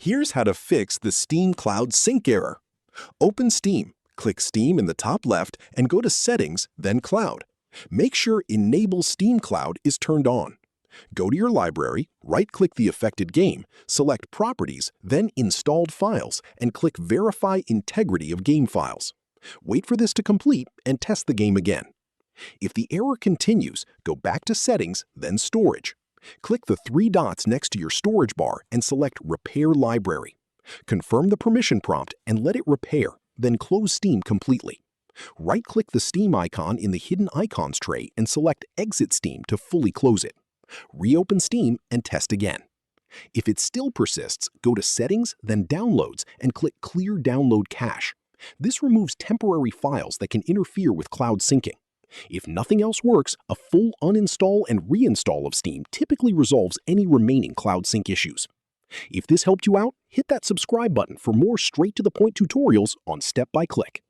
Here's how to fix the Steam Cloud Sync error. Open Steam, click Steam in the top left and go to Settings, then Cloud. Make sure Enable Steam Cloud is turned on. Go to your library, right-click the affected game, select Properties, then Installed Files, and click Verify Integrity of Game Files. Wait for this to complete and test the game again. If the error continues, go back to Settings, then Storage. Click the three dots next to your storage bar and select Repair Library. Confirm the permission prompt and let it repair, then close Steam completely. Right-click the Steam icon in the Hidden Icons tray and select Exit Steam to fully close it. Reopen Steam and test again. If it still persists, go to Settings, then Downloads, and click Clear Download Cache. This removes temporary files that can interfere with cloud syncing. If nothing else works, a full uninstall and reinstall of Steam typically resolves any remaining cloud sync issues. If this helped you out, hit that subscribe button for more straight-to-the-point tutorials on Step by Click.